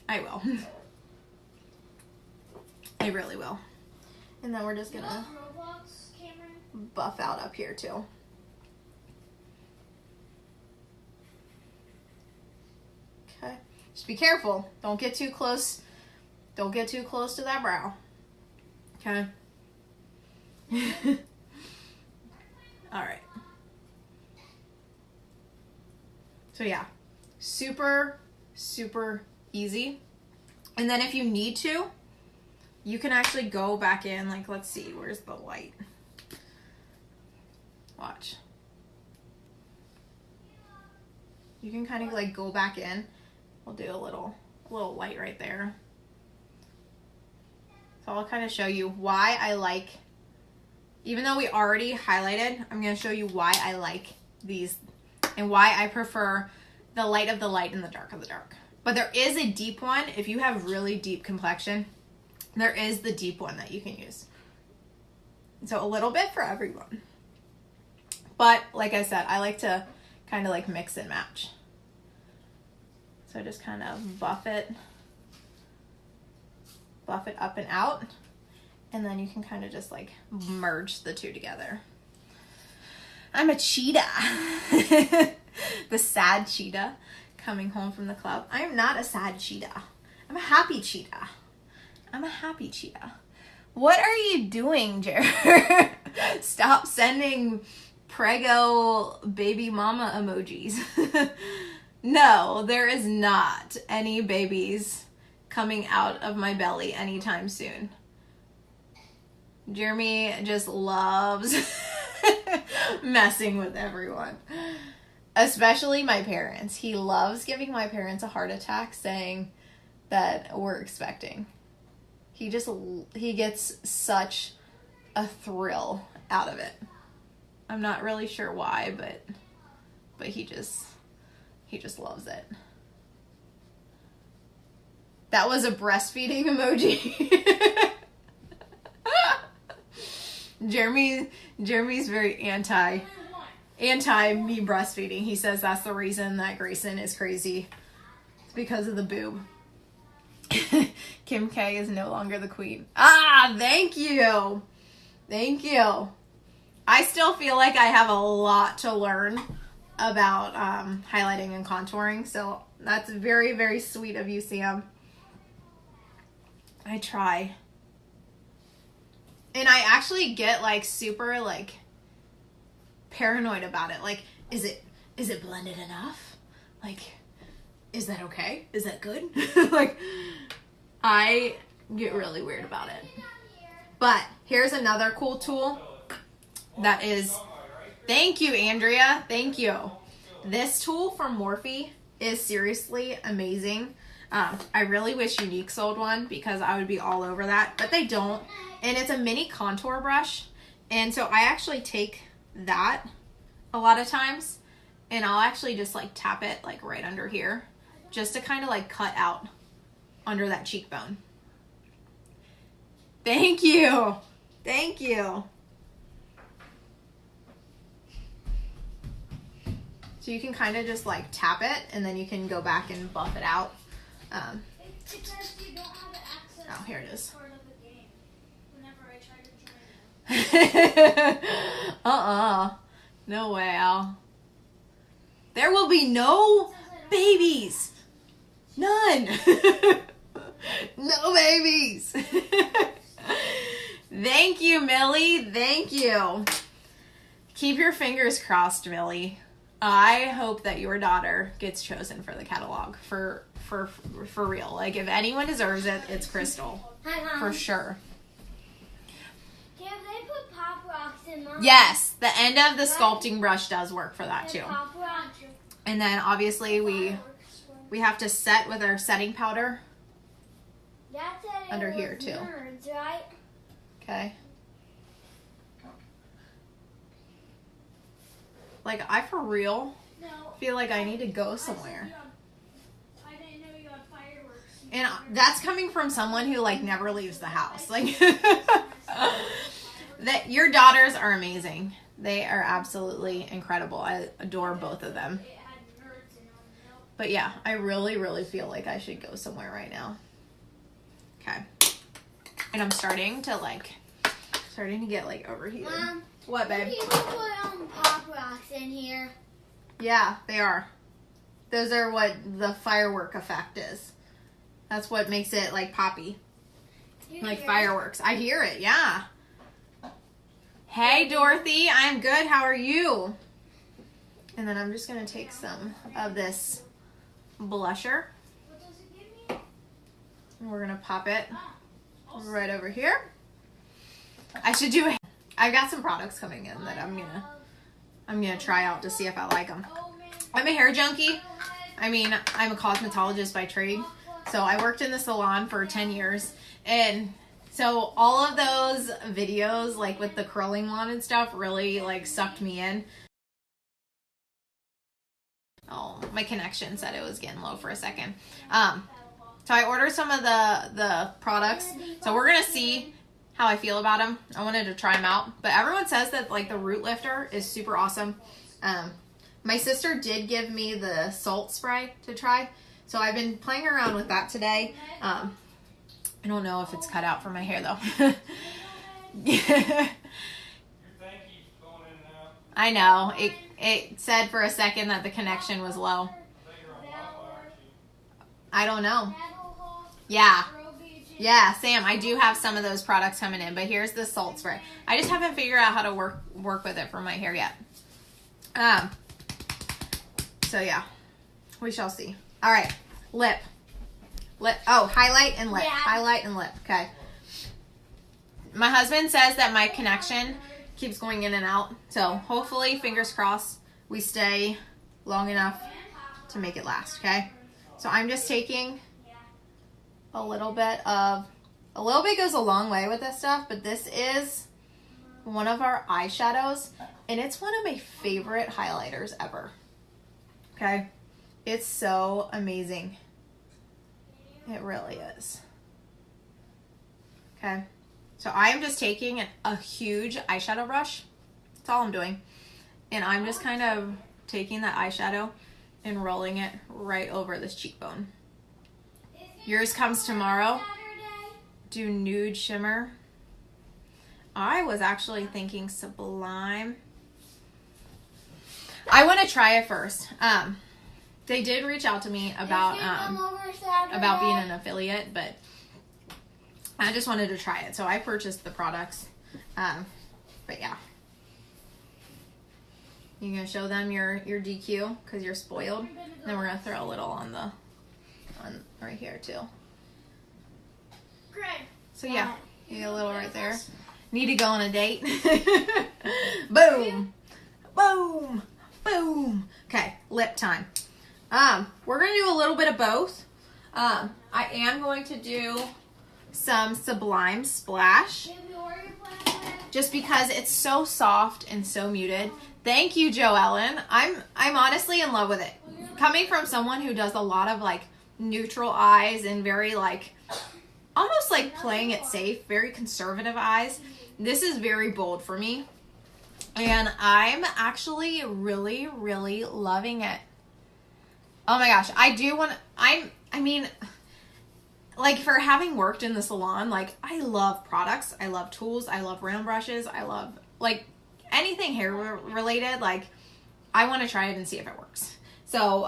Speaker 1: I will. I really will. And then we're just
Speaker 3: You
Speaker 1: gonna
Speaker 3: love Roblox, Cameron?
Speaker 1: buff out up here too. Okay. Just be careful. Don't get too close. Don't get too close to that brow. Okay. All right. So yeah, super, super easy. And then if you need to, you can actually go back in, like, let's see, where's the light? Watch. You can kind of like go back in. We'll do a little light right there. So I'll kind of show you why I like even though we already highlighted, I'm going to show you why I like these and why I prefer the light of the light and the dark of the dark. But there is a deep one. If you have really deep complexion, there is the deep one that you can use. So a little bit for everyone. But like I said, I like to kind of like mix and match. So just kind of buff it up and out. And then you can kind of just like merge the two together. I'm a cheetah. The sad cheetah coming home from the club. I am not a sad cheetah. I'm a happy cheetah. I'm a happy cheetah. What are you doing, Jared? Stop sending prego baby mama emojis. No, there is not any babies coming out of my belly anytime soon. Jeremy just loves messing with everyone, especially my parents. He loves giving my parents a heart attack saying that we're expecting. He gets such a thrill out of it. I'm not really sure why, but he just loves it. That was a breastfeeding emoji. Jeremy's very anti me breastfeeding. He says that's the reason that Grayson is crazy. It's because of the boob. Kim K is no longer the queen. Ah, thank you. Thank you. I still feel like I have a lot to learn about highlighting and contouring. So that's very, very sweet of you, Sam. I try. And I actually get like super like paranoid about it. Like, is it blended enough? Like, is that okay? Is that good? Like, I get really weird about it. But here's another cool tool that is, thank you, Andrea. Thank you. This tool from Morphe is seriously amazing. I really wish Unique sold one because I would be all over that, but they don't. And it's a mini contour brush. And so I actually take that a lot of times and I'll actually just like tap it like right under here just to kind of like cut out under that cheekbone. Thank you. Thank you. So you can kind of just like tap it and then you can go back and buff it out. Oh, here it is. No way, Al. There will be no babies. None. No babies. Thank you, Millie. Thank you. Keep your fingers crossed, Millie. I hope that your daughter gets chosen for the catalog for real. Like, if anyone deserves it, it's Crystal.
Speaker 3: Hi, Mom.
Speaker 1: For sure.
Speaker 3: Can they put Pop Rocks in them?
Speaker 1: Yes, the end of the sculpting brush does work for that too.
Speaker 3: Pop Rocks.
Speaker 1: And then obviously we have to set with our setting powder
Speaker 3: That's it.
Speaker 1: under here too.
Speaker 3: Nerds, right?
Speaker 1: Okay. Like, I for real
Speaker 3: No.
Speaker 1: feel like I need to go somewhere.
Speaker 3: I didn't know you had fireworks.
Speaker 1: And that's coming from someone who like never leaves the house. Like, that your daughters are amazing. They are absolutely incredible. I adore both of them.
Speaker 3: It had nerds in them.
Speaker 1: But yeah, I really, really feel like I should go somewhere right now. Okay. And I'm starting to get like overheated.
Speaker 3: Mom,
Speaker 1: What, babe?
Speaker 3: you can put Pop Rocks in here.
Speaker 1: Yeah, they are. Those are what the firework effect is. That's what makes it like poppy. Like fireworks. I hear it, yeah. Hey, Dorothy. I'm good. How are you? And then I'm just going to take some of this blusher.
Speaker 3: What does it give me?
Speaker 1: And we're going to pop it right over here. I've got some products coming in that I'm gonna try out to see if I like them. I'm a hair junkie. I mean, I'm a cosmetologist by trade. So I worked in the salon for 10 years. And So all of those videos, like with the curling wand and stuff, really like sucked me in. Oh, my connection said it was getting low for a second. So I ordered some of the products. So we're gonna see how I feel about them. I wanted to try them out, but everyone says that like the root lifter is super awesome. My sister did give me the salt spray to try, so I've been playing around with that today. I don't know if it's cut out for my hair though. Yeah. I know. It said for a second that the connection was low. I don't know. Yeah. Yeah, Sam, I do have some of those products coming in, but here's the salt spray. I just haven't figured out how to work with it for my hair yet. So yeah, we shall see. All right, lip. Oh, highlight and lip. Yeah. Highlight and lip. Okay. My husband says that my connection keeps going in and out, so hopefully, fingers crossed, we stay long enough to make it last. Okay. So I'm just taking a little bit goes a long way with this stuff, but this is one of our eyeshadows, and it's one of my favorite highlighters ever. Okay. It's so amazing. It really is. Okay. So I'm just taking a huge eyeshadow brush. That's all I'm doing. And I'm just kind of taking that eyeshadow and rolling it right over this cheekbone. Yours comes tomorrow. Do nude shimmer. I was actually thinking Sublime. I want to try it first. They did reach out to me about being an affiliate, but I just wanted to try it, so I purchased the products. But yeah, you gonna show them your DQ because you're spoiled. And then we're gonna throw a little on right here too. So yeah, you get a little right there. Need to go on a date. Boom, boom, boom. Okay, lip time. We're gonna do a little bit of both. I am going to do some Sublime Splash just because it's so soft and so muted. Thank you, Joellen. I'm honestly in love with it. Coming from someone who does a lot of like neutral eyes and very like almost like playing it safe, very conservative eyes, this is very bold for me. And I'm actually really, really loving it. Oh my gosh, I do want to, I mean, like for having worked in the salon, like I love products, I love tools, I love round brushes, I love like anything hair related, like I want to try it and see if it works. So,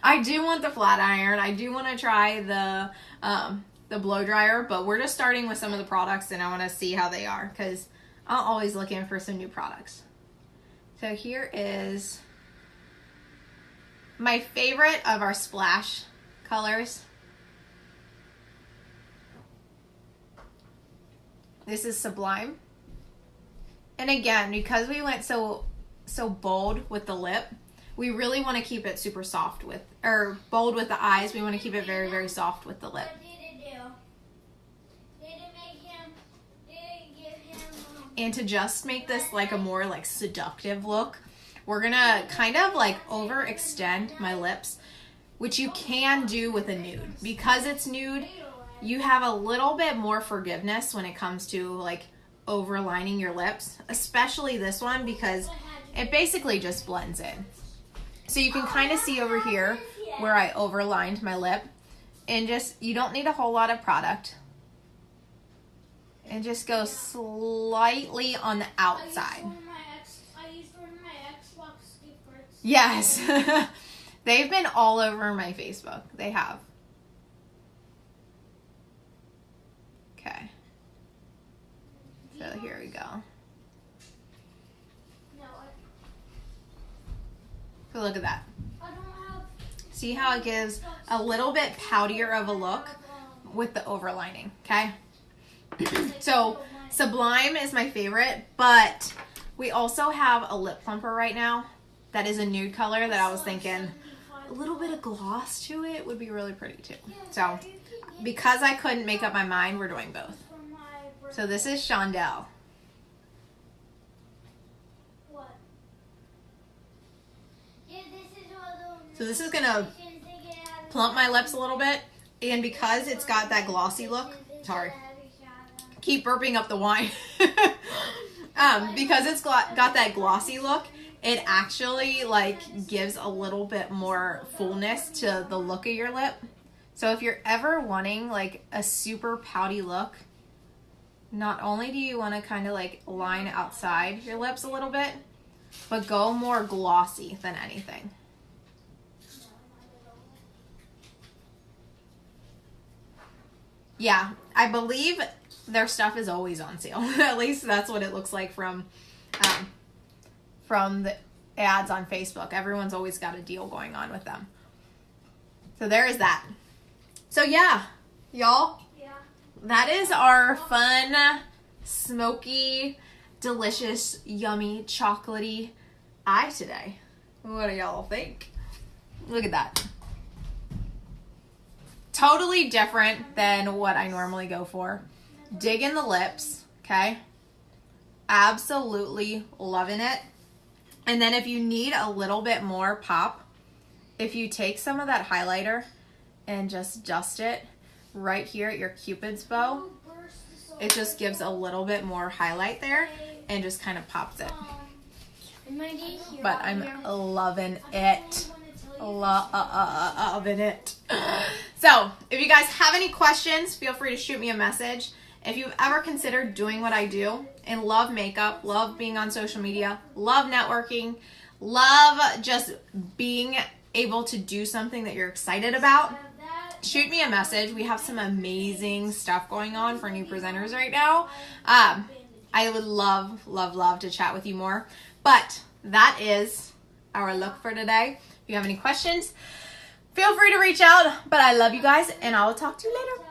Speaker 1: I do want the flat iron, I do want to try the blow dryer, but we're just starting with some of the products and I want to see how they are because I'm always looking for some new products. So here is my favorite of our splash colors. This is Sublime. And again, because we went so bold with the lip, we really want to keep it super soft or bold with the eyes. We want to keep it very, very soft with the lip. And to just make this like a more like seductive look, we're gonna kind of like overextend my lips, which you can do with a nude. Because it's nude, you have a little bit more forgiveness when it comes to like overlining your lips, especially this one because it basically just blends in. So you can kind of see over here where I overlined my lip, and just, you don't need a whole lot of product. And just go slightly on the outside.
Speaker 3: I used one of my Xbox gift cards.
Speaker 1: Yes. They've been all over my Facebook. They have. Okay. So here we go. So look at that. See how it gives a little bit poutier of a look with the overlining, okay? So Sublime is my favorite, but we also have a lip plumper right now that is a nude color that I was thinking a little bit of gloss to it would be really pretty too. So because I couldn't make up my mind, we're doing both. So this is Shondell.
Speaker 3: What?
Speaker 1: So this is gonna plump my lips a little bit, and because it's got that glossy look, sorry, keep burping up the wine. Because it's got that glossy look, it actually like gives a little bit more fullness to the look of your lip. So if you're ever wanting like a super pouty look, not only do you want to kind of like line outside your lips a little bit, but go more glossy than anything. Yeah, I believe their stuff is always on sale. At least that's what it looks like from the ads on Facebook. Everyone's always got a deal going on with them. So there is that. So yeah, y'all, that is our fun, smoky, delicious, yummy, chocolatey eye today. What do y'all think? Look at that. Totally different than what I normally go for. Dig in the lips, okay? Absolutely loving it. And then if you need a little bit more pop, if you take some of that highlighter and just dust it right here at your Cupid's bow, it just gives a little bit more highlight there and just kind of pops it. But I'm loving it. Loving it. So, if you guys have any questions, feel free to shoot me a message. If you've ever considered doing what I do and love makeup, love being on social media, love networking, love just being able to do something that you're excited about, shoot me a message. We have some amazing stuff going on for new presenters right now. I would love to chat with you more. But that is our look for today. If you have any questions, feel free to reach out. But I love you guys, and I will talk to you later.